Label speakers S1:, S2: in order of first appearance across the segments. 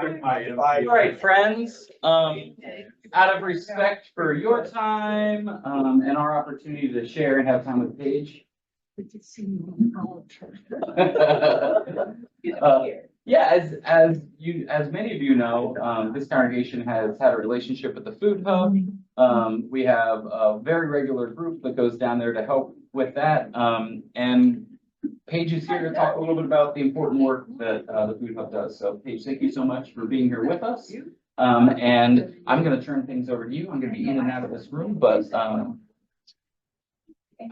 S1: All right, friends, out of respect for your time, and our opportunity to share and have time with Paige. Yeah, as many of you know, this congregation has had a relationship with the Food Hub. We have a very regular group that goes down there to help with that. And Paige is here to talk a little bit about the important work that the Food Hub does. So Paige, thank you so much for being here with us. And I'm going to turn things over to you. I'm going to be in and out of this room, but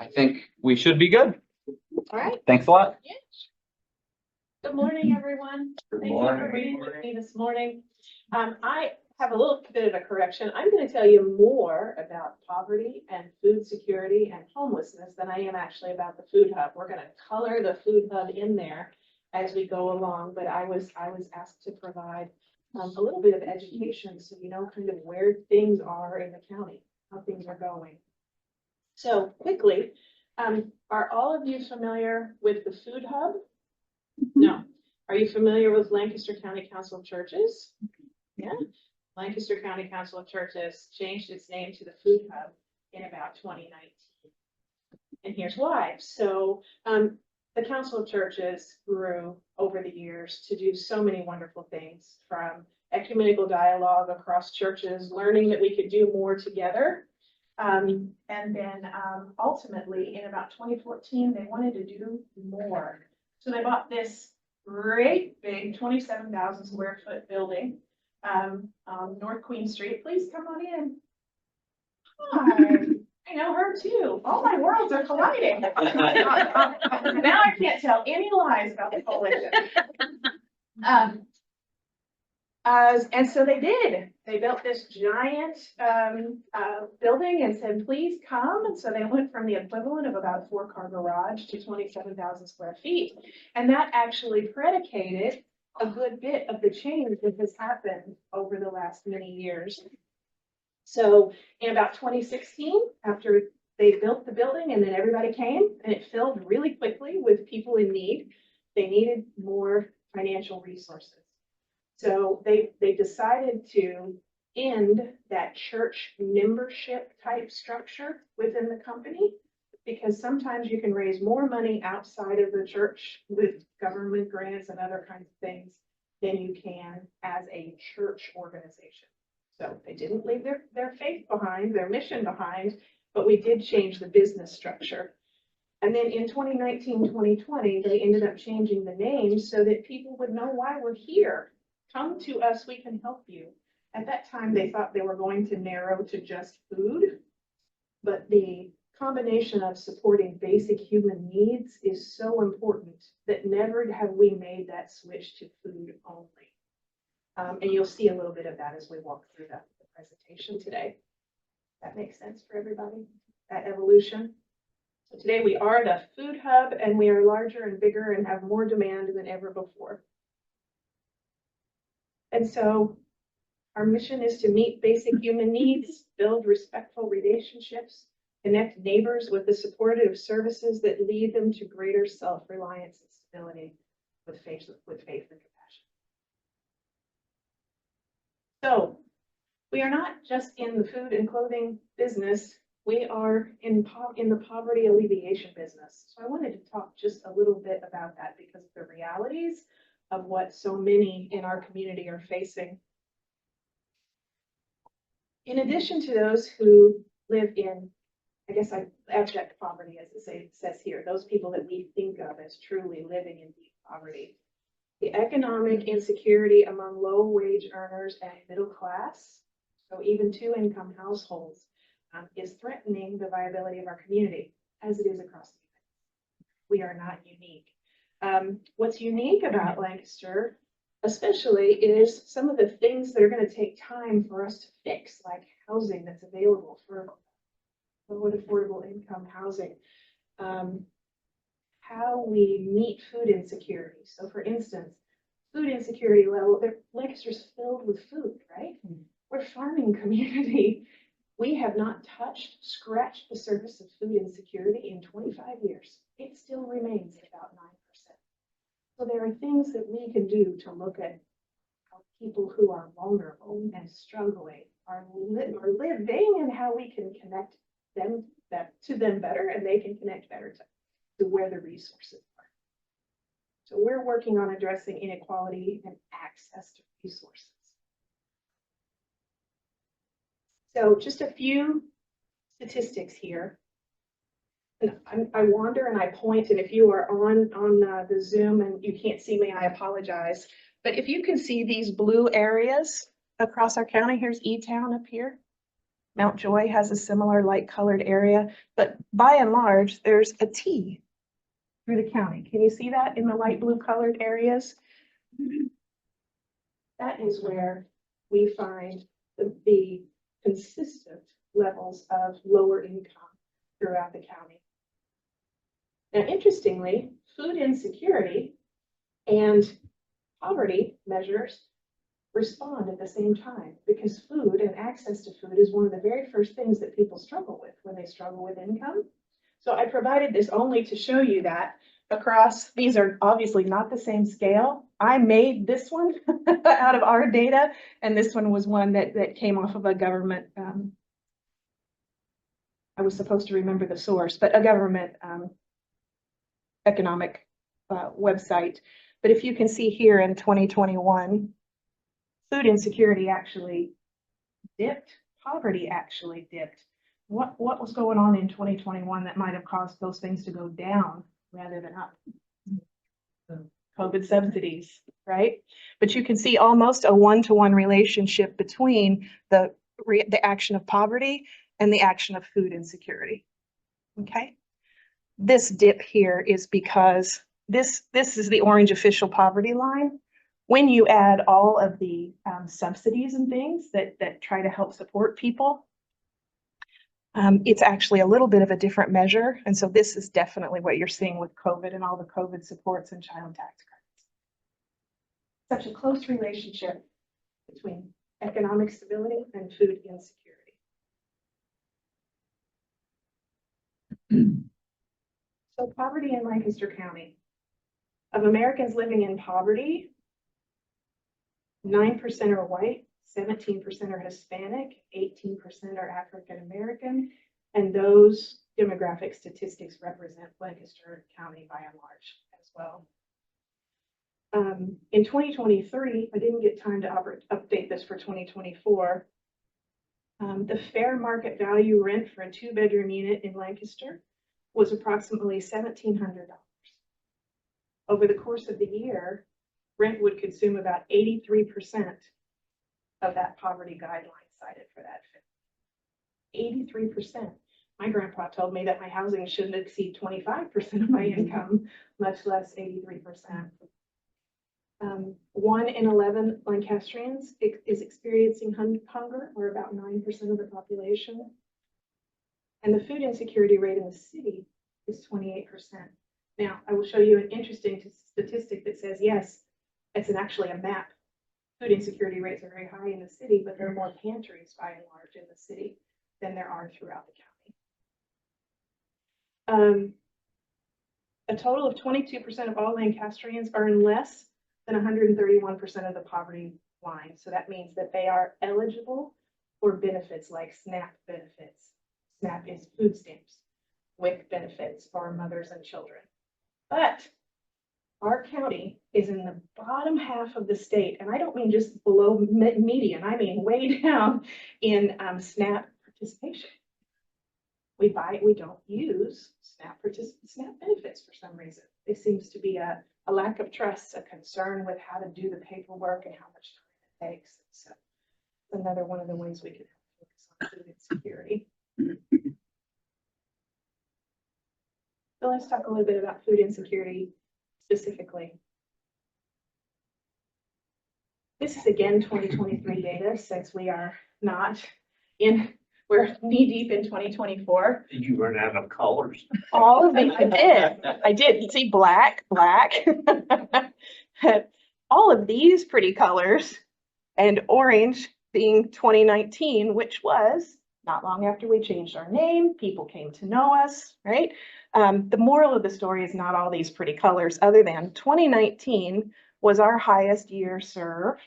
S1: I think we should be good.
S2: All right.
S1: Thanks a lot.
S2: Yeah. Good morning, everyone.
S1: Good
S2: Thank
S1: morning.
S2: you for being with me this morning. I have a little bit of a correction. I'm going to tell you more about poverty and food security and homelessness than I am actually about the Food Hub. We're going to color the Food Hub in there as we go along, but I was asked to provide a little bit of education so you know kind of where things are in the county, how things are going. So quickly, are all of you familiar with the Food Hub? No. Are you familiar with Lancaster County Council of Churches? Yeah. Lancaster County Council of Churches changed its name to the Food Hub in about 2019. And here's why. So the Council of Churches grew over the years to do so many wonderful things, from ecumenical dialogue across churches, learning that we could do more together. And then ultimately in about 2014, they wanted to do more. So they bought this great big 27,000 square foot building on North Queen Street. Please come on in. Hi, I know her too. All my worlds are colliding. Now I can't tell any lies about the coalition. And so they did. They built this giant building and said, please come. And so they went from the equivalent of about a 4-car garage to 27,000 square feet. And that actually predicated a good bit of the change that has happened over the last many years. So in about 2016, after they built the building and then everybody came and it filled really quickly with people in need, they needed more financial resources. So they decided to end that church membership type structure within the company, because sometimes you can raise more money outside of the church with government grants and other kinds of things than you can as a church organization. So they didn't leave their faith behind, their mission behind, but we did change the business structure. And then in 2019, 2020, they ended up changing the name so that people would know why we're here. Come to us, we can help you. At that time, they thought they were going to narrow to just food, but the combination of supporting basic human needs is so important that never have we made that switch to food only. And you'll see a little bit of that as we walk through the presentation today. That makes sense for everybody, that evolution. So today we are the Food Hub, and we are larger and bigger and have more demand than ever before. And so our mission is to meet basic human needs, build respectful relationships, connect neighbors with the supportive services that lead them to greater self-reliance and stability with faith and compassion. So we are not just in the food and clothing business, we are in the poverty alleviation business. So I wanted to talk just a little bit about that because of the realities of what so many in our community are facing. In addition to those who live in, I guess, abject poverty, as it says here, those people that we think of as truly living in deep poverty, the economic insecurity among low-wage earners and middle class, so even 2-income households, is threatening the viability of our community, as it is across the United States. We are not unique. What's unique about Lancaster, especially, is some of the things that are going to take time for us to fix, like housing that's available for low and affordable income housing. How we meet food insecurity. So for instance, food insecurity level, Lancaster's filled with food, right? We're a farming community. We have not scratched the surface of food insecurity in 25 years. It still remains at about 9%. So there are things that we can do to look at how people who are vulnerable and struggling are living, and how we can connect them to them better, and they can connect better to where the resources are. So we're working on addressing inequality and access to resources. So just a few statistics here. And I wander and I point, and if you are on the Zoom and you can't see me, I apologize. But if you can see these blue areas across our county, here's E-Town up here. Mount Joy has a similar light colored area, but by and large, there's a T through the county. Can you see that in the light blue colored areas? That is where we find the consistent levels of lower income throughout the county. Now, interestingly, food insecurity and poverty measures respond at the same time, because food and access to food is one of the very first things that people struggle with when they struggle with income. So I provided this only to show you that across, these are obviously not the same scale. I made this one out of our data, and this one was one that came off of a government, I was supposed to remember the source, but a government economic website. But if you can see here in 2021, food insecurity actually dipped, poverty actually dipped. What was going on in 2021 that might have caused those things to go down rather than up? COVID subsidies, right? But you can see almost a one-to-one relationship between the action of poverty and the action of food insecurity. Okay. This dip here is because this is the orange official poverty line. When you add all of the subsidies and things that try to help support people, it's actually a little bit of a different measure. And so this is definitely what you're seeing with COVID and all the COVID supports and child tax credits. Such a close relationship between economic stability and food insecurity. So poverty in Lancaster County. Of Americans living in poverty, 9% are white, 17% are Hispanic, 18% are African American, and those demographic statistics represent Lancaster County by and large as well. In 2023, I didn't get time to update this for 2024. The fair market value rent for a 2-bedroom unit in Lancaster was approximately $1,700. Over the course of the year, rent would consume about 83% of that poverty guideline cited for that figure. 83%. My grandpa told me that my housing shouldn't exceed 25% of my income, much less 83%. 1 in 11 Lancastrians is experiencing hunger, or about 9% of the population. And the food insecurity rate in the city is 28%. Now, I will show you an interesting statistic that says, yes, it's actually a map. Food insecurity rates are very high in the city, but there are more pantries by and large in the city than there are throughout the county. A total of 22% of all Lancastrians earn less than 131% of the poverty line. So that means that they are eligible for benefits like SNAP benefits. SNAP is food stamps, WIC benefits for mothers and children. But our county is in the bottom half of the state, and I don't mean just below median, I mean way down in SNAP participation. We don't use SNAP benefits for some reason. There seems to be a lack of trust, a concern with how to do the paperwork and how much time it takes. So another one of the ways we can focus on food insecurity. So let's talk a little bit about food insecurity specifically. This is again 2023 data, since we are not in, we're knee deep in 2024.
S3: Did you run out of colors?
S2: All of these, I did. You see black. All of these pretty colors, and orange being 2019, which was not long after we changed our name. People came to know us, right? The moral of the story is not all these pretty colors, other than 2019 was our highest year served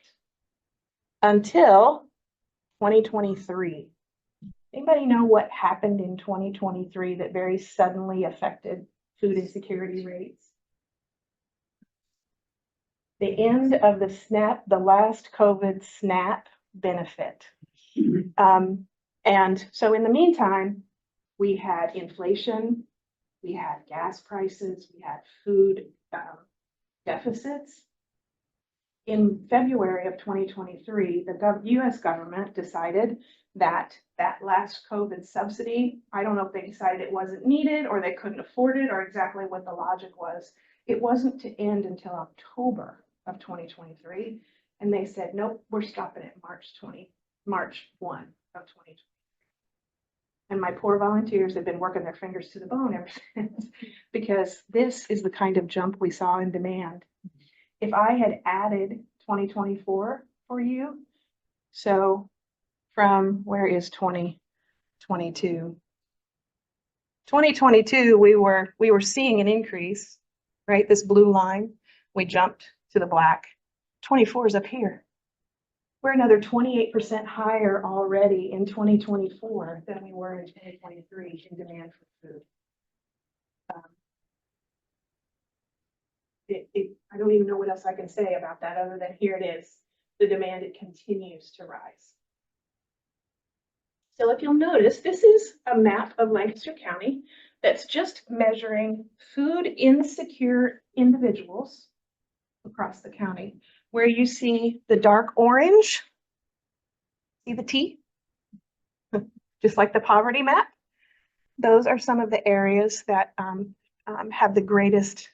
S2: until 2023. Anybody know what happened in 2023 that very suddenly affected food insecurity rates? The end of the SNAP, the last COVID SNAP benefit. And so in the meantime, we had inflation, we had gas prices, we had food deficits. In February of 2023, the US government decided that that last COVID subsidy, I don't know if they decided it wasn't needed or they couldn't afford it or exactly what the logic was. It wasn't to end until October of 2023. And they said, nope, we're stopping at March 1 of 2020. And my poor volunteers have been working their fingers to the bone ever since, because this is the kind of jump we saw in demand. If I had added 2024 for you, so from where is 2022? 2022, we were seeing an increase, right? This blue line, we jumped to the black. 24 is up here. We're another 28% higher already in 2024 than we were in 2023 in demand for food. I don't even know what else I can say about that other than here it is. The demand, it continues to rise. So if you'll notice, this is a map of Lancaster County that's just measuring food insecure individuals across the county, where you see the dark orange, see the T, just like the poverty map. Those are some of the areas that have the greatest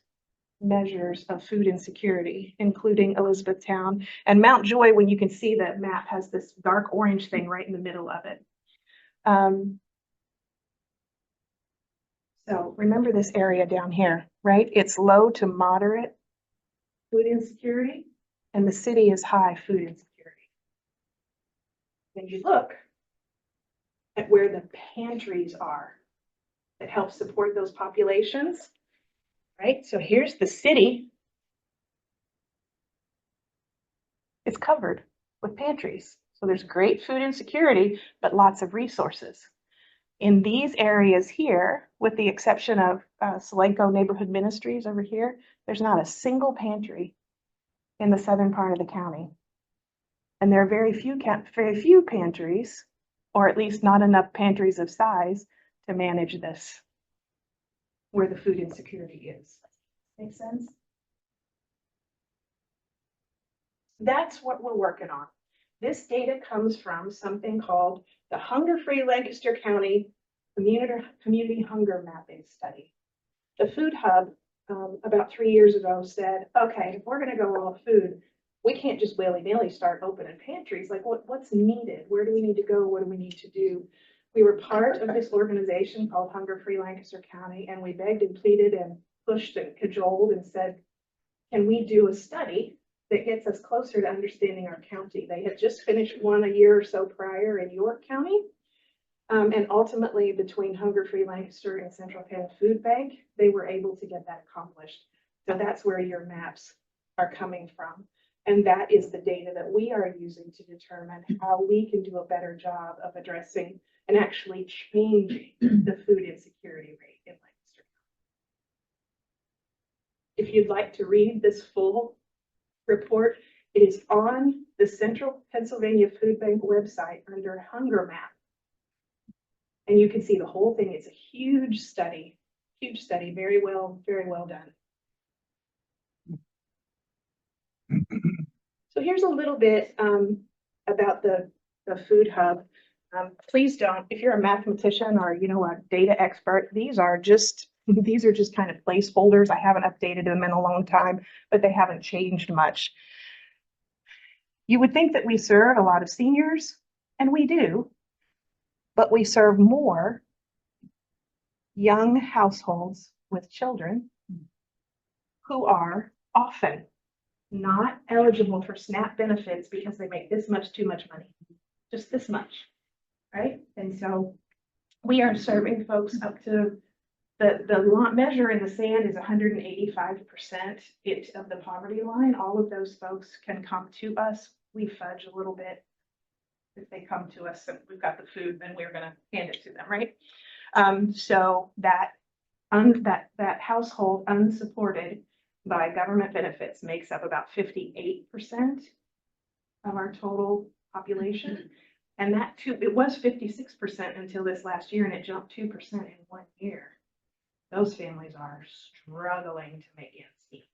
S2: measures of food insecurity, including Elizabethtown and Mount Joy. When you can see the map has this dark orange thing right in the middle of it. So remember this area down here, right? It's low to moderate food insecurity, and the city is high food insecurity. When you look at where the pantries are that help support those populations, right? So here's the city. It's covered with pantries. So there's great food insecurity, but lots of resources. In these areas here, with the exception of Solenco Neighborhood Ministries over here, there's not a single pantry in the southern part of the county. And there are very few pantries, or at least not enough pantries of size to manage this, where the food insecurity is. Make sense? That's what we're working on. This data comes from something called the Hunger-Free Lancaster County Community Hunger Mapping Study. The Food Hub, about 3 years ago, said, okay, if we're going to go all food, we can't just willy-nilly start opening pantries. Like, what's needed? Where do we need to go? What do we need to do? We were part of this organization called Hunger-Free Lancaster County, and we begged and pleaded and pushed and cajoled and said, can we do a study that gets us closer to understanding our county? They had just finished one a year or so prior in York County. And ultimately, between Hunger-Free Lancaster and Central Penn Food Bank, they were able to get that accomplished. So that's where your maps are coming from. And that is the data that we are using to determine how we can do a better job of addressing and actually changing the food insecurity rate in Lancaster. If you'd like to read this full report, it is on the Central Pennsylvania Food Bank website under Hunger Map. And you can see the whole thing. It's a huge study, very well done. So here's a little bit about the Food Hub. Please don't, if you're a mathematician or a data expert, these are just kind of placeholders. I haven't updated them in a long time, but they haven't changed much. You would think that we serve a lot of seniors, and we do, but we serve more young households with children who are often not eligible for SNAP benefits because they make this much too much money, just this much, right? And so we are serving folks up to the measure in the sand is 185% of the poverty line. All of those folks can come to us we fudge a little bit. If they come to us and we've got the food, then we're gonna hand it to them, right? So that household unsupported by government benefits makes up about 58% of our total population. And that too, it was 56% until this last year, and it jumped 2% in 1 year. Those families are struggling to make ends meet.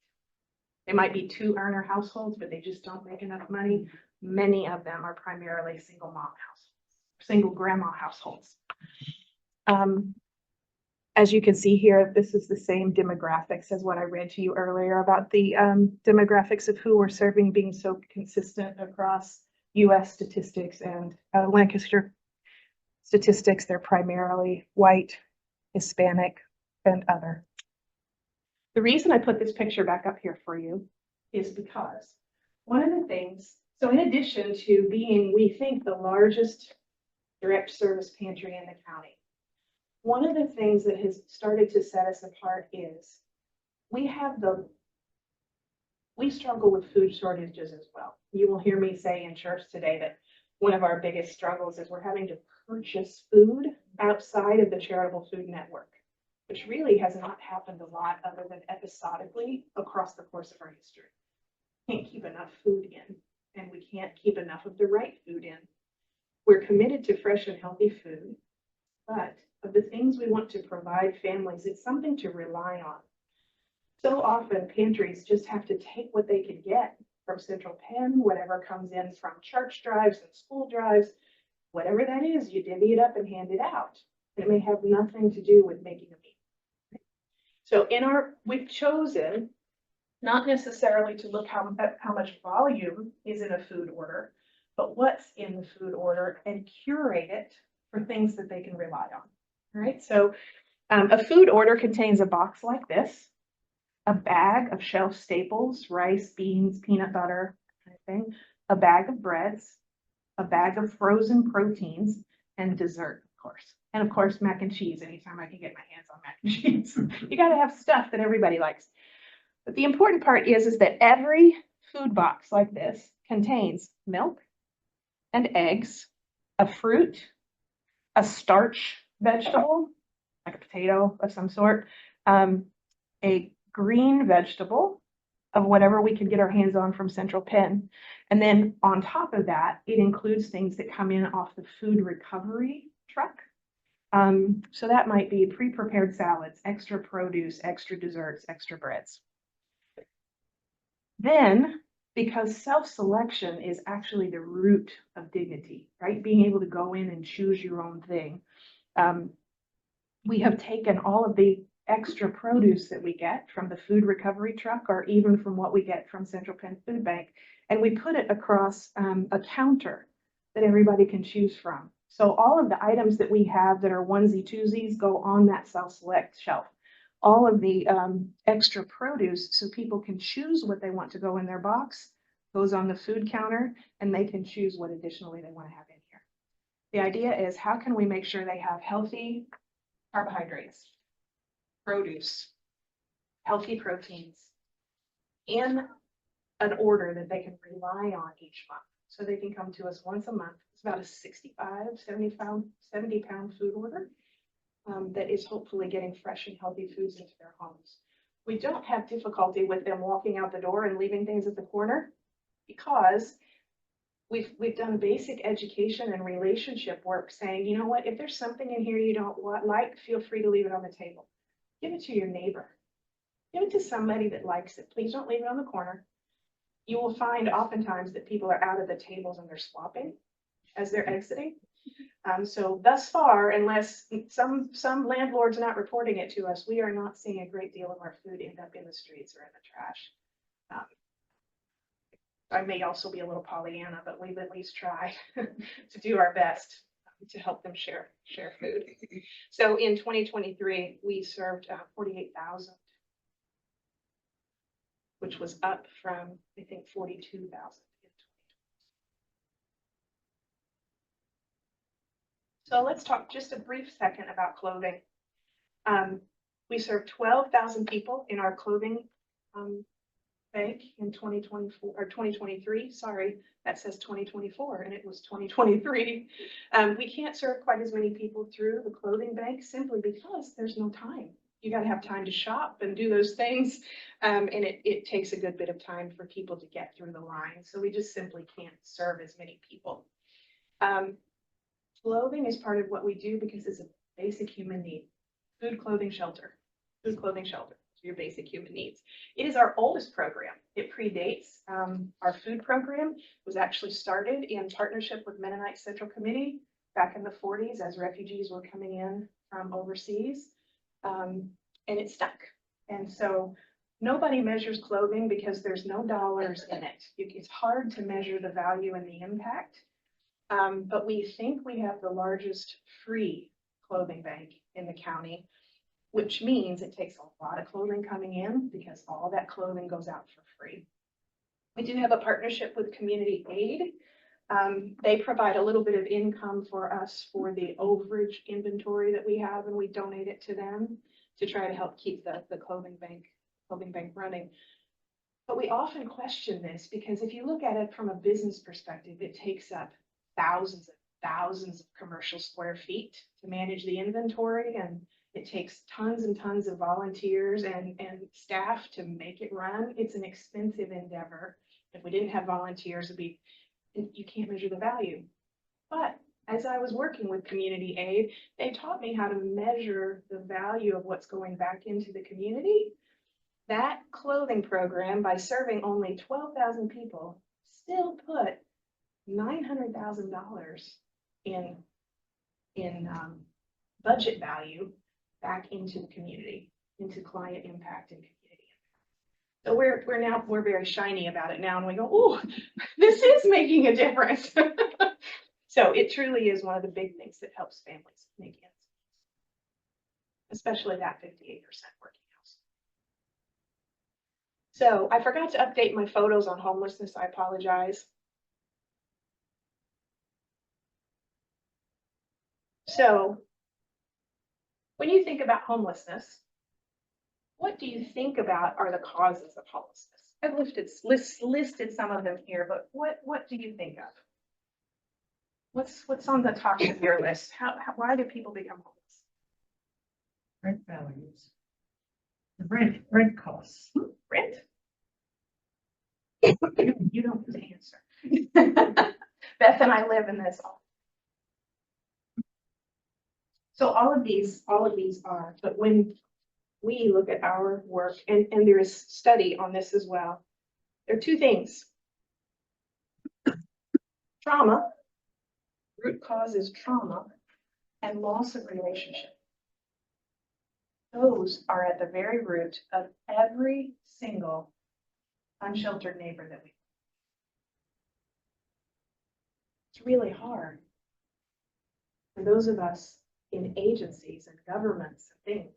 S2: They might be 2-earner households, but they just don't make enough money. Many of them are primarily single mom households, single grandma households. As you can see here, this is the same demographics as what I read to you earlier about the demographics of who we're serving being so consistent across US statistics and Lancaster statistics. They're primarily white, Hispanic, and other. The reason I put this picture back up here for you is because one of the things, so in addition to being, we think, the largest direct service pantry in the county, one of the things that has started to set us apart is we struggle with food shortages as well. You will hear me say in church today that one of our biggest struggles is we're having to purchase food outside of the charitable food network, which really has not happened a lot other than episodically across the course of our history. We can't keep enough food in, and we can't keep enough of the right food in. We're committed to fresh and healthy food, but of the things we want to provide families, it's something to rely on. So often pantries just have to take what they can get from Central Penn, whatever comes in from church drives and school drives, whatever that is, you divvy it up and hand it out. It may have nothing to do with making a meal. So we've chosen not necessarily to look how much volume is in a food order, but what's in the food order and curate it for things that they can rely on. All right, so a food order contains a box like this, a bag of shelf staples, rice, beans, peanut butter, kind of thing, a bag of breads, a bag of frozen proteins, and dessert, of course. And of course, mac and cheese, anytime I can get my hands on mac and cheese. You gotta have stuff that everybody likes. But the important part is that every food box like this contains milk and eggs, a fruit, a starch vegetable, like a potato of some sort, a green vegetable of whatever we can get our hands on from Central Penn. And then on top of that, it includes things that come in off the food recovery truck. So that might be pre-prepared salads, extra produce, extra desserts, extra breads. Then, because self-selection is actually the root of dignity, right? Being able to go in and choose your own thing. We have taken all of the extra produce that we get from the food recovery truck, or even from what we get from Central Penn Food Bank, and we put it across a counter that everybody can choose from. So all of the items that we have that are onesie twosies go on that self-select shelf. All of the extra produce, so people can choose what they want to go in their box, goes on the food counter, and they can choose what additionally they want to have in here. The idea is, how can we make sure they have healthy carbohydrates, produce, healthy proteins in an order that they can rely on each month. So they can come to us once a month. It's about a 70 pound food order that is hopefully getting fresh and healthy foods into their homes. We don't have difficulty with them walking out the door and leaving things at the corner, because we've done basic education and relationship work saying, you know what, if there's something in here you don't like, feel free to leave it on the table. Give it to your neighbor. Give it to somebody that likes it. Please don't leave it on the corner. You will find oftentimes that people are out of the tables and they're swapping as they're exiting. So thus far, unless some landlord's not reporting it to us, we are not seeing a great deal of our food end up in the streets or in the trash. I may also be a little Pollyanna, but we've at least tried to do our best to help them share food. So in 2023, we served 48,000, which was up from, I think, 42,000. So let's talk just a brief second about clothing. We serve 12,000 people in our clothing bank in 2024 or 2023, sorry, that says 2024 and it was 2023. We can't serve quite as many people through the clothing bank simply because there's no time. You gotta have time to shop and do those things. And it takes a good bit of time for people to get through the line. So we just simply can't serve as many people. Clothing is part of what we do because it's a basic human need. Food, clothing, shelter. Food, clothing, shelter. Your basic human needs. It is our oldest program. It predates our food program. Was actually started in partnership with Mennonite Central Committee back in the 40s as refugees were coming in from overseas, and it stuck. And so nobody measures clothing because there's no dollars in it. It's hard to measure the value and the impact, but we think we have the largest free clothing bank in the county, which means it takes a lot of clothing coming in because all that clothing goes out for free. We do have a partnership with Community Aid. They provide a little bit of income for us for the overage inventory that we have, and we donate it to them to try to help keep the clothing bank running. But we often question this because if you look at it from a business perspective, it takes up thousands of commercial square feet to manage the inventory, and it takes tons and tons of volunteers and staff to make it run. It's an expensive endeavor. If we didn't have volunteers, you can't measure the value. But as I was working with Community Aid, they taught me how to measure the value of what's going back into the community. That clothing program, by serving only 12,000 people, still put $900,000 in budget value back into the community, into client impact and community impact. So we're very shiny about it now, and we go, oh, this is making a difference. So it truly is one of the big things that helps families make ends meet, especially that 58% working house. So I forgot to update my photos on homelessness. I apologize. So when you think about homelessness, what do you think about are the causes of homelessness? I've listed some of them here, but what do you think of? What's on the top of your list? Why do people become homeless?
S3: Rent values. The rent costs.
S2: Rent? You don't have to answer. Beth and I live in this. So all of these are, but when we look at our work, and there is study on this as well, there are two things. Trauma, root cause is trauma, and loss of relationship. Those are at the very root of every single unsheltered neighbor that we. It's really hard for those of us in agencies and governments and things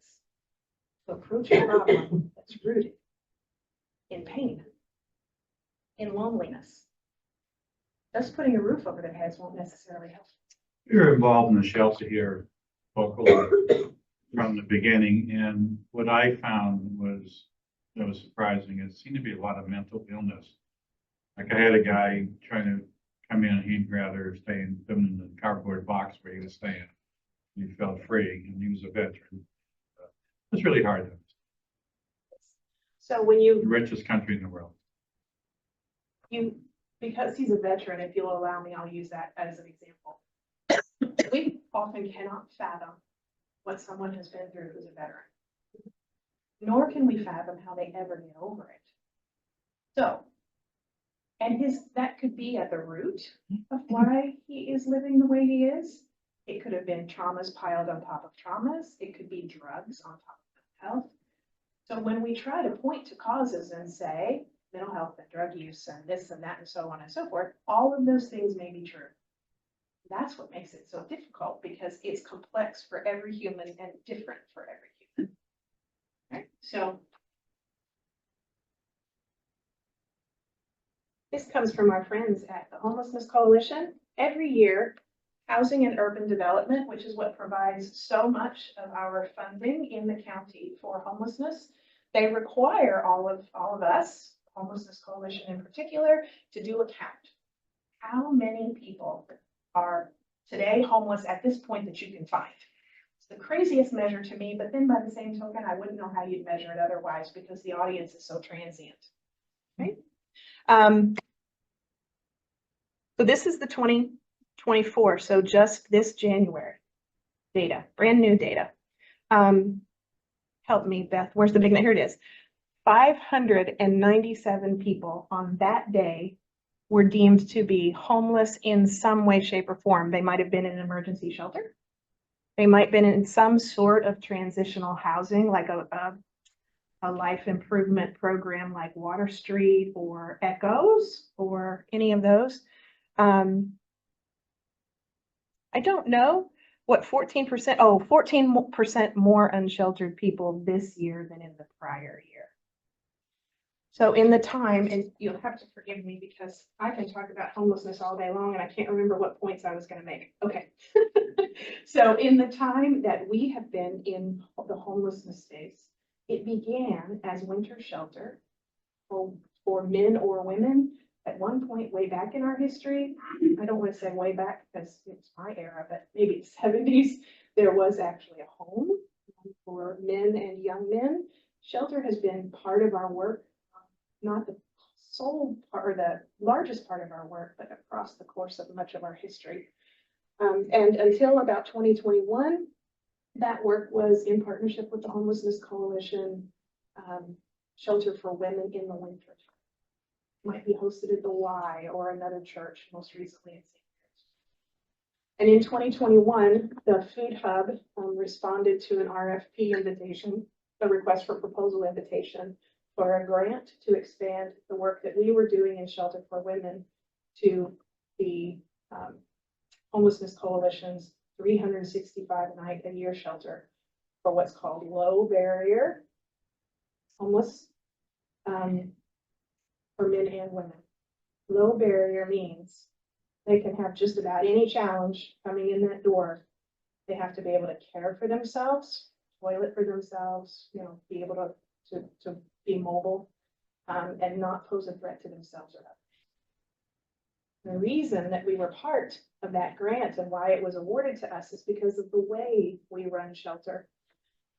S2: to approach a problem that's rooted in pain, in loneliness. Just putting a roof over their heads won't necessarily help.
S4: You're involved in the shelter here locally from the beginning, and what I found was that was surprising. It seemed to be a lot of mental illness. Like I had a guy trying to come in, and he'd rather stay in the cardboard box where he was staying. He felt free, and he was a veteran. It's really hard.
S2: So when you
S4: The richest country in the world.
S2: because he's a veteran, if you'll allow me, I'll use that as an example. We often cannot fathom what someone has been through who's a veteran, nor can we fathom how they ever get over it. So, and that could be at the root of why he is living the way he is. It could have been traumas piled on top of traumas. It could be drugs on top of mental health. So when we try to point to causes and say mental health and drug use and this and that and so on and so forth, all of those things may be true. That's what makes it so difficult, because it's complex for every human and different for every human. Okay? So this comes from our friends at the Homelessness Coalition. Every year, Housing and Urban Development, which is what provides so much of our funding in the county for homelessness, they require all of us, Homelessness Coalition in particular, to do a count. How many people are today homeless at this point that you can find? It's the craziest measure to me, but then by the same token, I wouldn't know how you'd measure it otherwise because the audience is so transient. Okay. So this is the 2024, so just this January data, brand new data. Help me, Beth, where's the big, here it is. 597 people on that day were deemed to be homeless in some way, shape, or form. They might have been in an emergency shelter. They might have been in some sort of transitional housing, like a life improvement program like Water Street or Echoes or any of those. I don't know what 14% more unsheltered people this year than in the prior year. So in the time, and you'll have to forgive me because I can talk about homelessness all day long and I can't remember what points I was going to make. Okay. So in the time that we have been in the homelessness space, it began as winter shelter for men or women. At one point way back in our history, I don't want to say way back because it's my era, but maybe the 70s, there was actually a home for men and young men. Shelter has been part of our work, not the sole part or the largest part of our work, but across the course of much of our history. And until about 2021, that work was in partnership with the Homelessness Coalition, Shelter for Women in the Winter. Might be hosted at the Y or another church, most recently in St. Paige. And in 2021, the Food Hub responded to an RFP invitation, a request for proposal invitation for a grant to expand the work that we were doing in Shelter for Women to the Homelessness Coalition's 365-night a year shelter for what's called low barrier homeless. For men and women. Low barrier means they can have just about any challenge coming in that door. They have to be able to care for themselves, toilet for themselves, be able to be mobile, and not pose a threat to themselves or others. The reason that we were part of that grant and why it was awarded to us is because of the way we run shelter.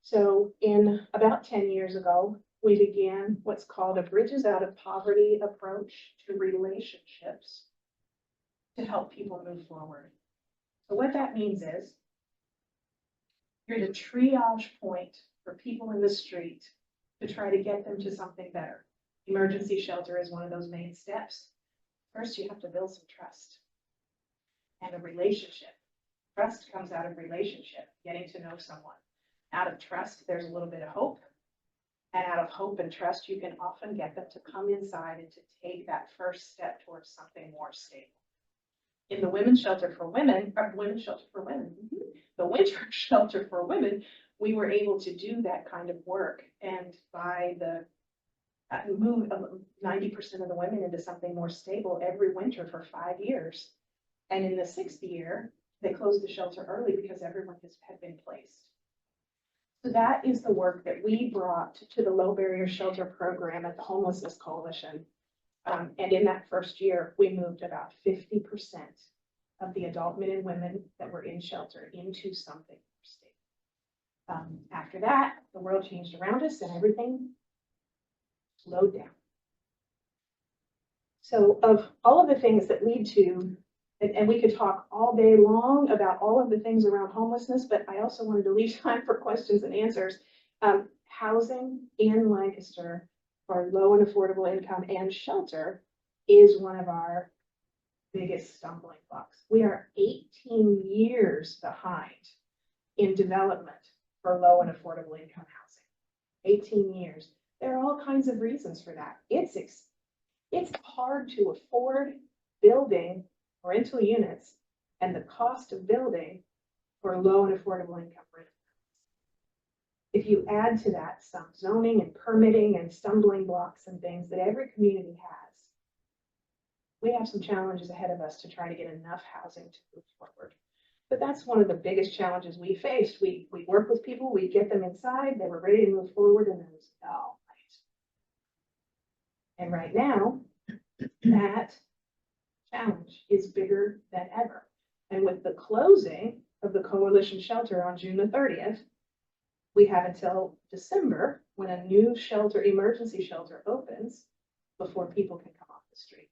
S2: So in about 10 years ago, we began what's called a Bridges Out of Poverty approach to relationships to help people move forward. So what that means is you're the triage point for people in the street to try to get them to something better. Emergency shelter is one of those main steps. First, you have to build some trust and a relationship. Trust comes out of relationship, getting to know someone. Out of trust, there's a little bit of hope. And out of hope and trust, you can often get them to come inside and to take that first step towards something more stable. In the Women's Shelter for Women, the Winter Shelter for Women, we were able to do that kind of work. And by the move 90% of the women into something more stable every winter for 5 years. And in the 6th year, they closed the shelter early because everyone had been placed. So that is the work that we brought to the Low Barrier Shelter Program at the Homelessness Coalition. And in that first year, we moved about 50% of the adult men and women that were in shelter into something more stable. After that, the world changed around us and everything slowed down. So of all of the things that lead to, and we could talk all day long about all of the things around homelessness, but I also wanted to leave time for questions and answers. Housing in Lancaster for low and affordable income and shelter is one of our biggest stumbling blocks. We are 18 years behind in development for low and affordable income housing. 18 years. There are all kinds of reasons for that. It's hard to afford building rental units and the cost of building for low and affordable income rentals. If you add to that some zoning and permitting and stumbling blocks and things that every community has, we have some challenges ahead of us to try to get enough housing to move forward. But that's one of the biggest challenges we faced. We work with people, we get them inside, they were ready to move forward, and then it was, oh, And right now, that challenge is bigger than ever. And with the closing of the coalition shelter on June the 30th, we have until December when a new shelter, emergency shelter opens before people can come off the street.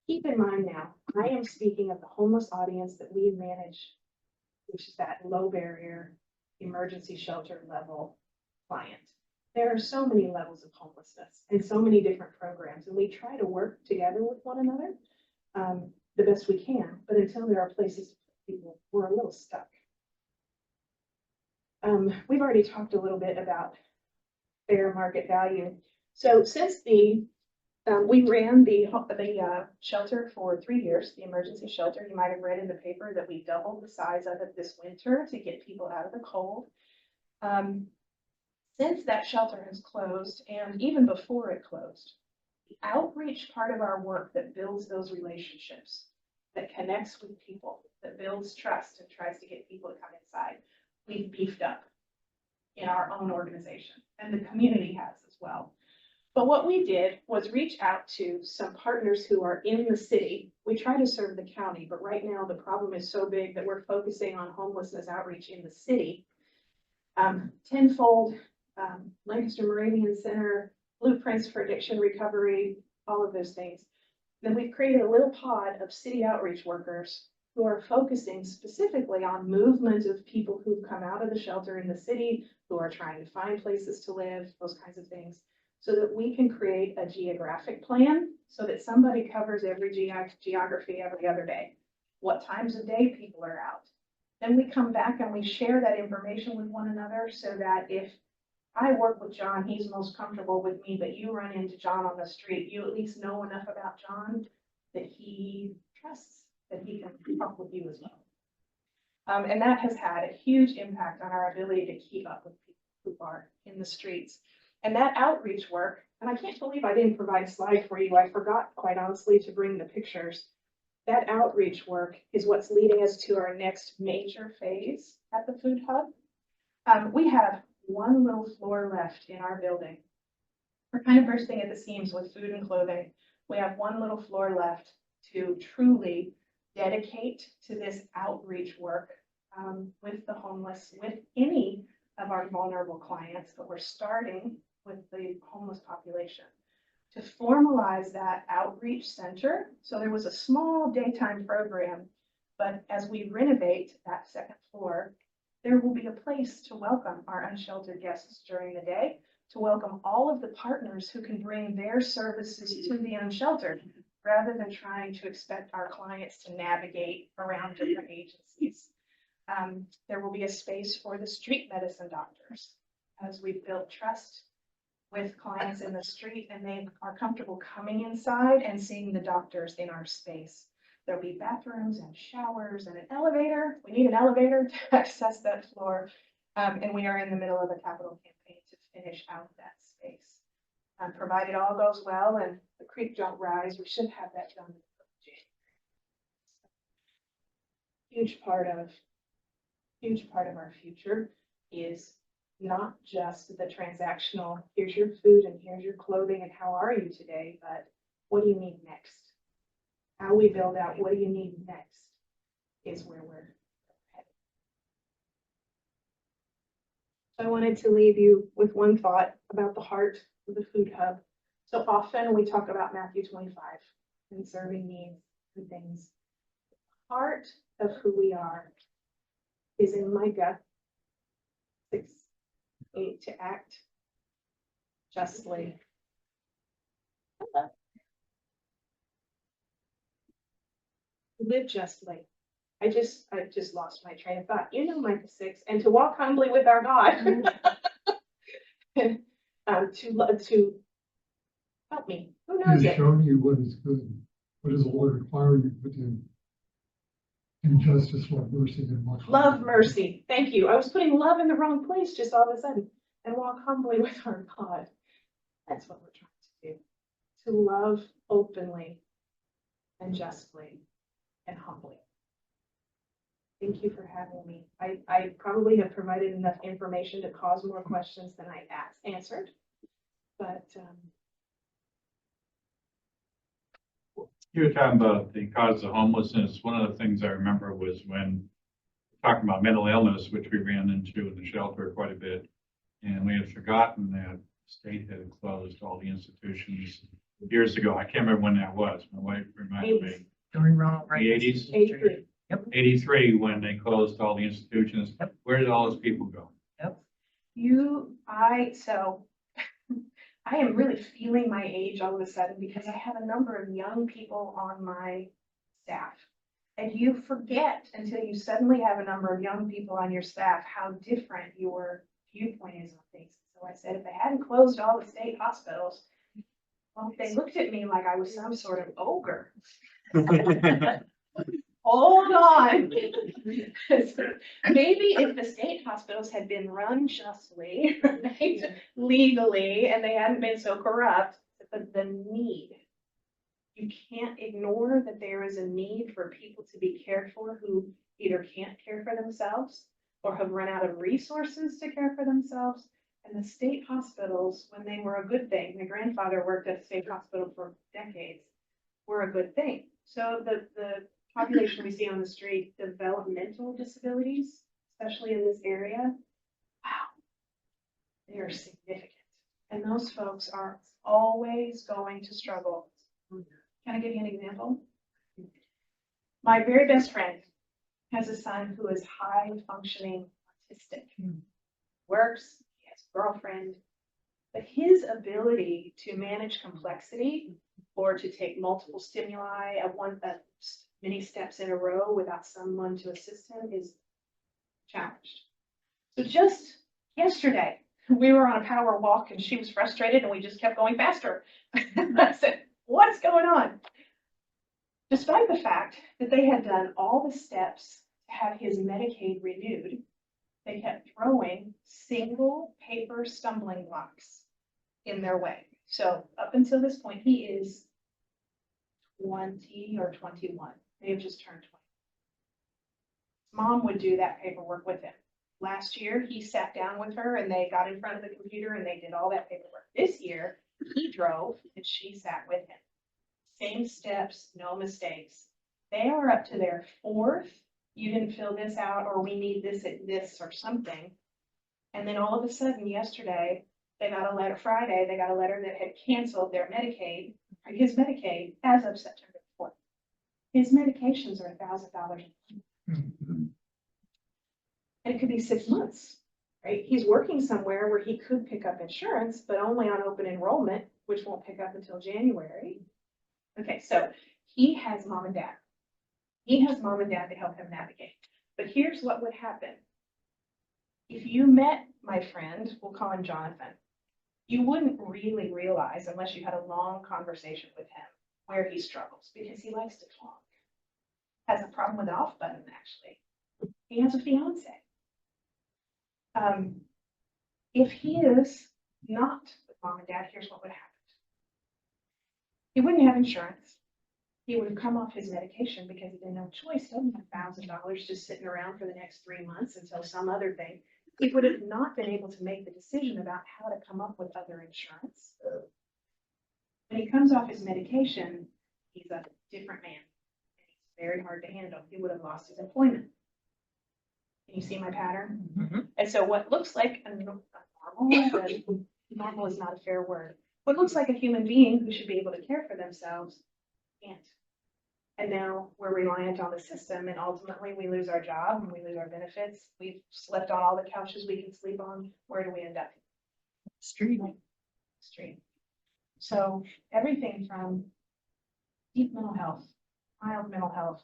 S2: Keep in mind now, I am speaking of the homeless audience that we manage, which is that low barrier emergency shelter level client. There are so many levels of homelessness and so many different programs, and we try to work together with one another the best we can, but until there are places for people, we're a little stuck. We've already talked a little bit about fair market value. So since we ran the shelter for 3 years, the emergency shelter, you might have read in the paper that we doubled the size of it this winter to get people out of the cold. Since that shelter has closed, and even before it closed, the outreach part of our work that builds those relationships, that connects with people, that builds trust and tries to get people to come inside, we've beefed up in our own organization, and the community has as well. But what we did was reach out to some partners who are in the city. We try to serve the county, but right now the problem is so big that we're focusing on homelessness outreach in the city. Tenfold, Lancaster Moravian Center, Blueprints for Addiction Recovery, all of those things. Then we've created a little pod of city outreach workers who are focusing specifically on movement of people who've come out of the shelter in the city, who are trying to find places to live, those kinds of things, so that we can create a geographic plan so that somebody covers every geography every other day, what times of day people are out. Then we come back and we share that information with one another so that if I work with John, he's most comfortable with me, but you run into John on the street, you at least know enough about John that he trusts, that he can talk with you as well. And that has had a huge impact on our ability to keep up with people who are in the streets. And that outreach work, and I can't believe I didn't provide a slide for you. I forgot, quite honestly, to bring the pictures. That outreach work is what's leading us to our next major phase at the Food Hub. We have one little floor left in our building. We're kind of bursting at the seams with food and clothing. We have one little floor left to truly dedicate to this outreach work with the homeless, with any of our vulnerable clients, but we're starting with the homeless population to formalize that outreach center. So there was a small daytime program, but as we renovate that second floor, there will be a place to welcome our unsheltered guests during the day, to welcome all of the partners who can bring their services to the unsheltered, rather than trying to expect our clients to navigate around different agencies. There will be a space for the street medicine doctors, as we've built trust with clients in the street and they are comfortable coming inside and seeing the doctors in our space. There'll be bathrooms and showers and an elevator. We need an elevator to access that floor. And we are in the middle of a capital campaign to finish out that space. Provided all goes well and the creek don't rise, we should have that done in January. Huge part of our future is not just the transactional, here's your food and here's your clothing and how are you today, but what do you need next? How we build out what do you need next is where we're headed. So I wanted to leave you with one thought about the heart of the Food Hub. So often we talk about Matthew 25 and serving needs and things. The heart of who we are is in Micah 6:8 to act justly. Live justly. I just lost my train of thought. You know Micah 6, and to walk humbly with our God. To help me. Who knows
S5: He's
S2: it?
S5: showing you what is good. What does the Lord require you to do? In justice, love, mercy, and much
S2: Love, mercy. Thank you. I was putting love in the wrong place just all of a sudden. And walk humbly with our God. That's what we're trying to do. To love openly and justly and humbly. Thank you for having me. I probably have provided enough information to cause more questions than I answered. But
S4: You were talking about the cause of homelessness. One of the things I remember was when talking about mental illness, which we ran into in the shelter quite a bit. And we had forgotten that the state had closed all the institutions years ago. I can't remember when that was. My wife reminded me.
S3: During Ronald
S4: The
S3: Reagan.
S4: 80s?
S2: 83.
S4: 83, when they closed all the institutions. Where did all those people go?
S2: So I am really feeling my age all of a sudden because I have a number of young people on my staff. And you forget until you suddenly have a number of young people on your staff, how different your viewpoint is on things. So I said, if they hadn't closed all the state hospitals, well, they looked at me like I was some sort of ogre. Hold on. Maybe if the state hospitals had been run justly, right, legally, and they hadn't been so corrupt, the need. You can't ignore that there is a need for people to be cared for who either can't care for themselves or have run out of resources to care for themselves. And the state hospitals, when they were a good thing, my grandfather worked at a state hospital for decades, were a good thing. So the population we see on the street, developmental disabilities, especially in this area, wow, they are significant. And those folks are always going to struggle. Can I give you an example? My very best friend has a son who is high functioning autistic, works, he has a girlfriend, but his ability to manage complexity or to take multiple stimuli at many steps in a row without someone to assist him is challenged. So just yesterday, we were on a power walk and she was frustrated and we just kept going faster. I said, what's going on? Despite the fact that they had done all the steps to have his Medicaid renewed, they kept throwing single paper stumbling blocks in their way. So up until this point, he is 20 or 21. They have just turned 20. Mom would do that paperwork with him. Last year, he sat down with her and they got in front of the computer and they did all that paperwork. This year, he drove and she sat with him. Same steps, no mistakes. They are up to their fourth. You didn't fill this out, or we need this at this or something. And then all of a sudden, yesterday, they got a letter, Friday, they got a letter that had canceled their Medicaid, or his Medicaid, as of September 4th. His medications are $1,000. And it could be 6 months, right? He's working somewhere where he could pick up insurance, but only on open enrollment, which won't pick up until January. Okay, so he has mom and dad. He has mom and dad to help him navigate. But here's what would happen. If you met my friend, we'll call him Jonathan, you wouldn't really realize, unless you had a long conversation with him, where he struggles, because he likes to talk. Has a problem with the off button, actually. He has a fiance. If he is not with mom and dad, here's what would happen. He wouldn't have insurance. He would have come off his medication because he didn't have a choice. He doesn't have $1,000 just sitting around for the next 3 months until some other thing. He would have not been able to make the decision about how to come up with other insurance. When he comes off his medication, he's a different man. He's very hard to handle. He would have lost his employment. Can you see my pattern?
S3: Mm-hmm.
S2: And so what looks like a normal, but normal is not a fair word. What looks like a human being who should be able to care for themselves can't. And now we're reliant on the system, and ultimately we lose our job and we lose our benefits. We've slept on all the couches we can sleep on. Where do we end up?
S3: Street.
S2: Street. So everything from deep mental health, mild mental health,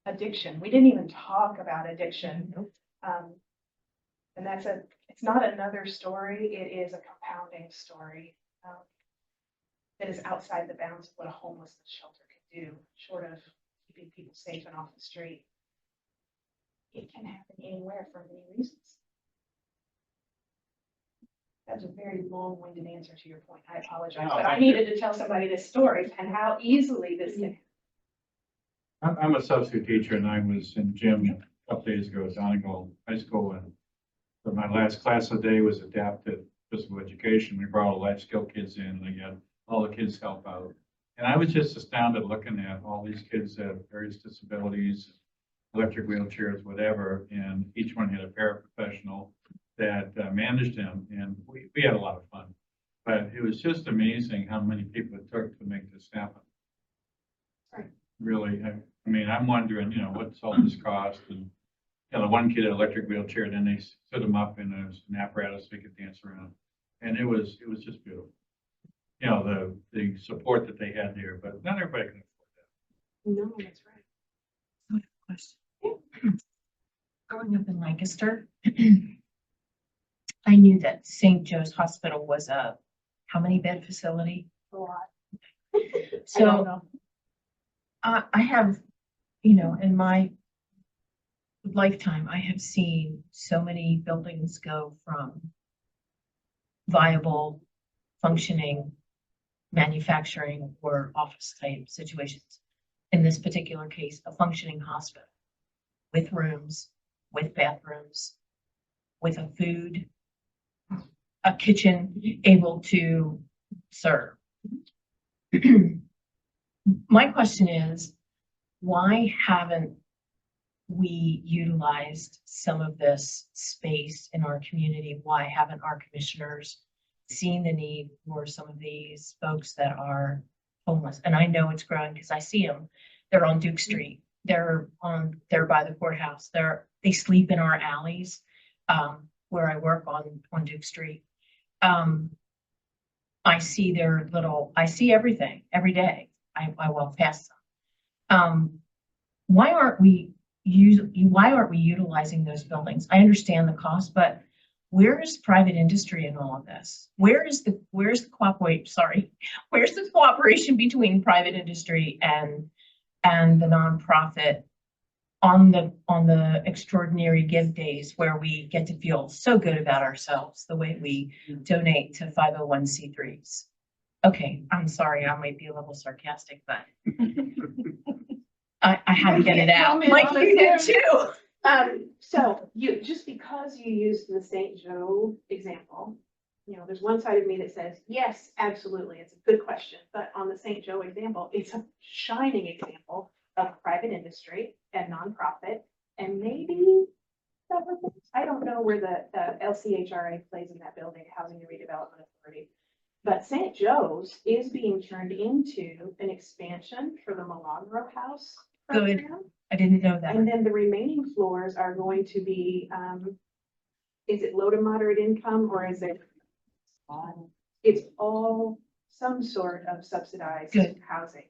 S2: addiction. We didn't even talk about addiction. And it's not another story. It is a compounding story that is outside the bounds of what a homelessness shelter can do, short of keeping people safe and off the street. It can happen anywhere for many reasons. That's a very long-winded answer to your point. I apologize,
S1: No,
S2: but I
S1: thank you.
S2: needed to tell somebody this story and how easily this can happen.
S4: I'm a substitute teacher and I was in gym a couple days ago at Donegal High School, and so my last class of the day was adaptive physical education. We brought all life skill kids in and I had all the kids help out. And I was just astounded looking at all these kids that have various disabilities, electric wheelchairs, whatever, and each one had a paraprofessional that managed them, and we had a lot of fun. But it was just amazing how many people it took to make this happen.
S2: Right.
S4: Really, I mean, I'm wondering, you know, what's all this cost? And, you know, the one kid had an electric wheelchair, and then they stood him up in an apparatus so he could dance around. And it was just beautiful. You know, the support that they had there, but not everybody can afford that.
S2: No, that's right.
S3: I have a question. Growing up in Lancaster, I knew that St. Joe's Hospital was a how many bed facility?
S2: A lot. I don't
S3: So
S2: know.
S3: I have, you know, in my lifetime, I have seen so many buildings go from viable, functioning, manufacturing or office type situations. In this particular case, a functioning hospital with rooms, with bathrooms, with a food, a kitchen able to serve. My question is, why haven't we utilized some of this space in our community? Why haven't our commissioners seen the need for some of these folks that are homeless? And I know it's growing because I see them. They're on Duke Street. They're by the courthouse. They sleep in our alleys where I work on Duke Street. I see I see everything every day. I walk past them. Why aren't we utilizing those buildings? I understand the cost, but where is private industry in all of this? Where's the cooperation between private industry and the nonprofit on the extraordinary give days where we get to feel so good about ourselves, the way we donate to 501c3s? Okay, I'm sorry, I might be a little sarcastic, but I had to get it out. Mike, you did too.
S2: So just because you used the St. Joe example, you know, there's one side of me that says, yes, absolutely, it's a good question. But on the St. Joe example, it's a shining example of private industry and nonprofit, and maybe government. I don't know where the LCHRA plays in that building, Housing and Redevelopment Authority. But St. Joe's is being turned into an expansion for the Milagro House
S3: Good.
S2: program.
S3: I didn't know that.
S2: And then the remaining floors are going to be, is it low to moderate income or is it? It's all some sort of subsidized
S3: Good.
S2: housing.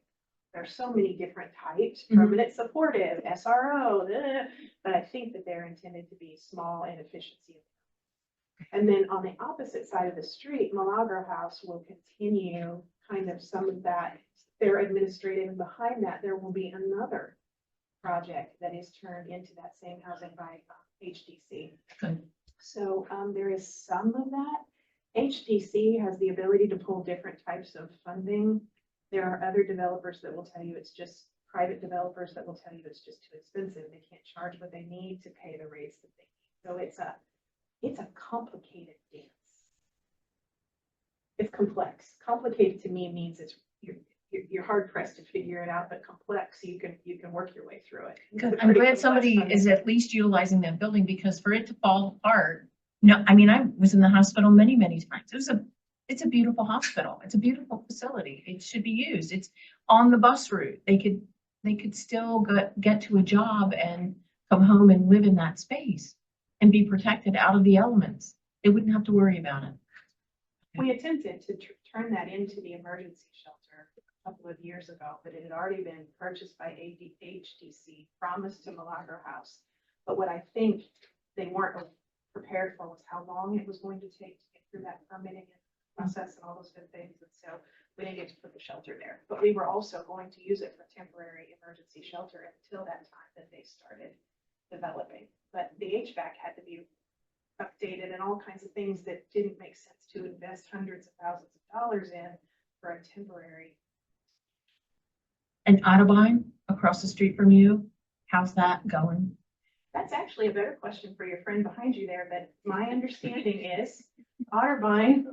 S2: There's so many different types,
S3: Mhm.
S2: permanent supportive, SRO, but I think that they're intended to be small and efficiency. And then on the opposite side of the street, Milagro House will continue kind of some of that. They're administrative, and behind that, there will be another project that is turned into that same housing by HDC.
S3: Good.
S2: So there is some of that. HDC has the ability to pull different types of funding. There are other developers that will tell you it's just private developers that will tell you it's just too expensive. They can't charge what they need to pay the rates that they need. So it's a complicated dance. It's complex. Complicated to me means you're hard pressed to figure it out, but complex, you can work your way through it.
S3: Good. I'm glad somebody is at least utilizing that building, because for it to fall apart, no, I mean, I was in the hospital many, many times. It's a beautiful hospital. It's a beautiful facility. It should be used. It's on the bus route. They could still get to a job and come home and live in that space and be protected out of the elements. They wouldn't have to worry about it.
S2: We attempted to turn that into the emergency shelter a couple of years ago, but it had already been purchased by HDC, promised to Milagro House. But what I think they weren't prepared for was how long it was going to take to get through that permitting process and all those good things. And so we didn't get to put the shelter there, but we were also going to use it for temporary emergency shelter until that time that they started developing. But the HVAC had to be updated and all kinds of things that didn't make sense to invest hundreds of thousands of dollars in for a temporary.
S3: And Otterbein, across the street from you, how's that going?
S2: That's actually a better question for your friend behind you there, but my understanding is Otterbein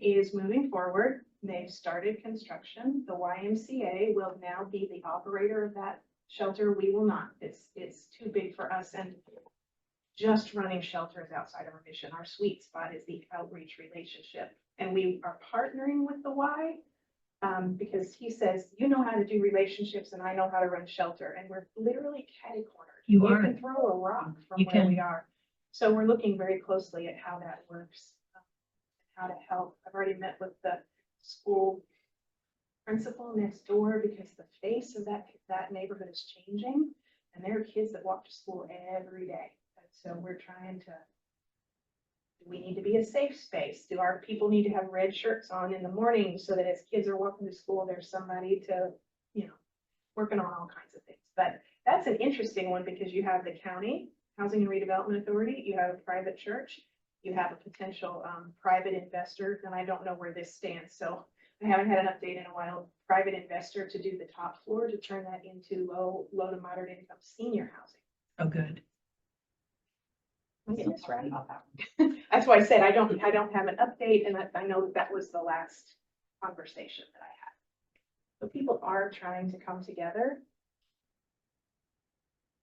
S2: is moving forward. They've started construction. The YMCA will now be the operator of that shelter. We will not. It's too big for us, and just running shelters outside of our mission. Our sweet spot is the outreach relationship. And we are partnering with the Y, because he says, you know how to do relationships and I know how to run shelter. And we're literally catty cornered.
S3: You are.
S2: can throw a rock from
S3: You
S2: where
S3: can.
S2: we are. So we're looking very closely at how that works, how to help. I've already met with the school principal next door because the face of that neighborhood is changing. And there are kids that walk to school every day. And so we're trying to, do we need to be a safe space? Do our people need to have red shirts on in the morning so that as kids are walking to school, there's somebody to, working on all kinds of things. But that's an interesting one because you have the county Housing and Redevelopment Authority, you have a private church, you have a potential private investor, and I don't know where this stands. So I haven't had an update in a while. Private investor to do the top floor to turn that into low to moderate income senior housing.
S3: Oh, good.
S2: I'm getting this right about that one. That's why I said I don't have an update, and I know that was the last conversation that I had. So people are trying to come together.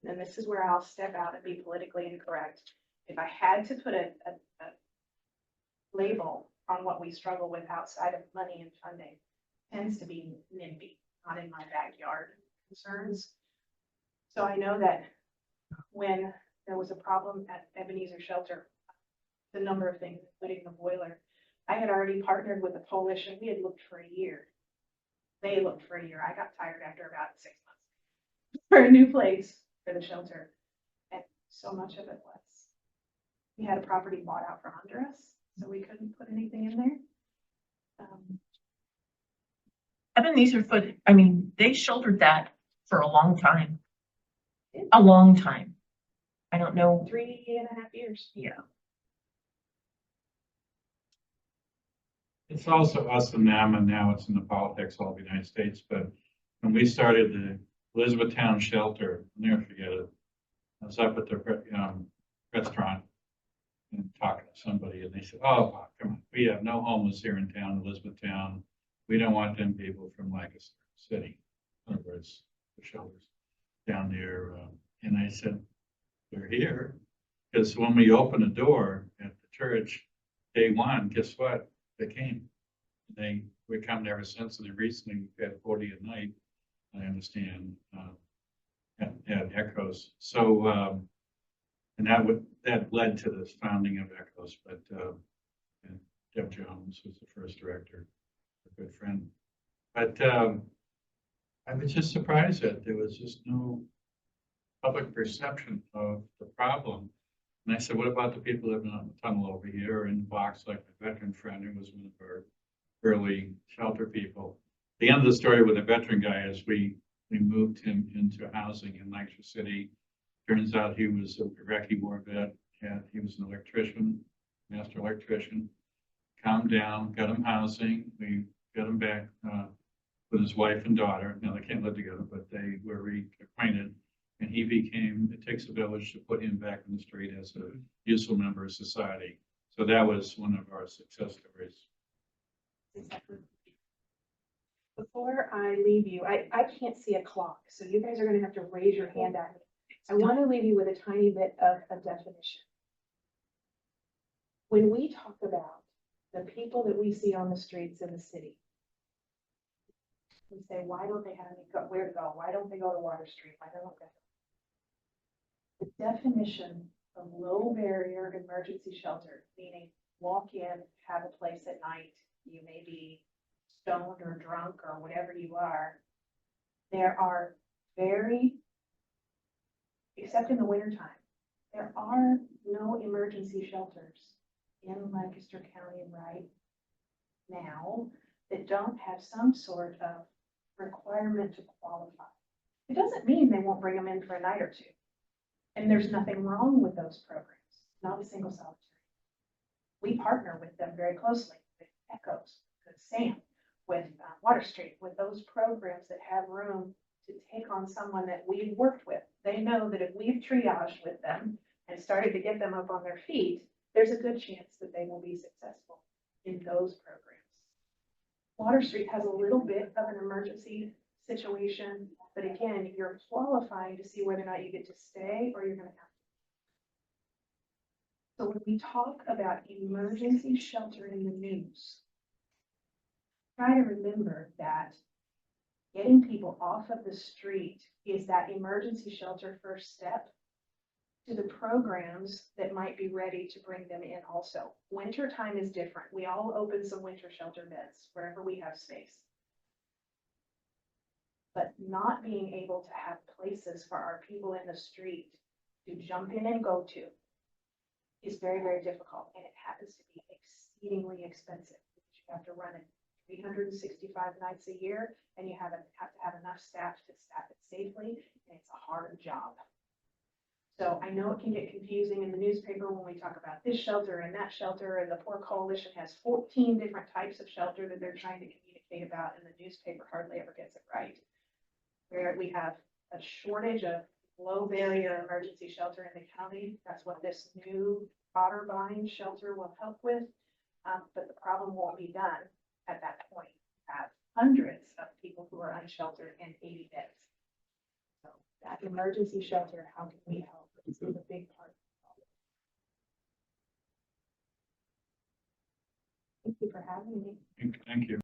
S2: And this is where I'll step out and be politically incorrect. If I had to put a label on what we struggle with outside of money and funding, tends to be NIMBY, not in my backyard concerns. So I know that when there was a problem at Ebenezer Shelter, the number of things, including the boiler, I had already partnered with a coalition. We had looked for a year. They looked for a year. I got tired after about 6 months for a new place for the shelter. And so much of it was, we had a property bought out from under us, so we couldn't put anything in there.
S3: Ebenezer Foot, I mean, they shouldered that for a long time. A long time. I don't know.
S2: 3.5 years.
S3: Yeah.
S4: It's also us and them, and now it's in the politics all of the United States. But when we started the Elizabethtown shelter, I'll never forget it. I was up at the restaurant and talking to somebody, and they said, "Oh, come on, we have no homeless here in town, Elizabethtown. We don't want them people from Lancaster City." In other words, the shelters down there. And I said, "They're here." Because when we opened the door at the church, day one, guess what? They came. We're coming ever since, and recently we've had 40 a night, I understand, at Echoes. So, and that led to the founding of Echoes, but, and Deb Jones was the first director, a good friend. But, I was just surprised that there was just no public perception of the problem. And I said, what about the people living on the tunnel over here in the box, like my veteran friend who was one of our early shelter people? The end of the story with the veteran guy is we moved him into housing in Lancaster City. Turns out he was a Iraqi war vet, and he was an electrician, master electrician. Calmed down, got him housing. We got him back with his wife and daughter. Now they can't live together, but they were reacquainted. And he became, it takes a village to put him back on the street as a useful member of society. So that was one of our success stories.
S2: Exactly. Before I leave you, I can't see a clock, so you guys are gonna have to raise your hand at me. I wanna leave you with a tiny bit of a definition. When we talk about the people that we see on the streets in the city, we say, why don't they have where to go? Why don't they go to Water Street? Why don't they? The definition of low barrier emergency shelter, meaning walk in, have a place at night, you may be stoned or drunk or whatever you are. There are except in the wintertime, there are no emergency shelters in Lancaster County right now that don't have some sort of requirement to qualify. It doesn't mean they won't bring them in for a night or two. And there's nothing wrong with those programs, not a single solitary. We partner with them very closely, with Echoes, with SAM, with Water Street, with those programs that have room to take on someone that we've worked with. They know that if we've triaged with them and started to get them up on their feet, there's a good chance that they will be successful in those programs. Water Street has a little bit of an emergency situation, but again, you're qualifying to see whether or not you get to stay or you're gonna have to. So when we talk about emergency shelter in the news, try to remember that getting people off of the street is that emergency shelter first step to the programs that might be ready to bring them in also. Winter time is different. We all open some winter shelter beds wherever we have space. But not being able to have places for our people in the street to jump in and go to is very, very difficult, and it happens to be exceedingly expensive. You have to run it 365 nights a year, and you have to have enough staff to staff it safely, and it's a hard job. So I know it can get confusing in the newspaper when we talk about this shelter and that shelter, and the Poor Coalition has 14 different types of shelter that they're trying to communicate about, and the newspaper hardly ever gets it right. Where we have a shortage of low barrier emergency shelter in the county. That's what this new Otterbein shelter will help with. But the problem won't be done at that point. We have hundreds of people who are unsheltered and 80 beds. So that emergency shelter, how can we help? Is a big part. Thank you for having me.
S4: Thank you.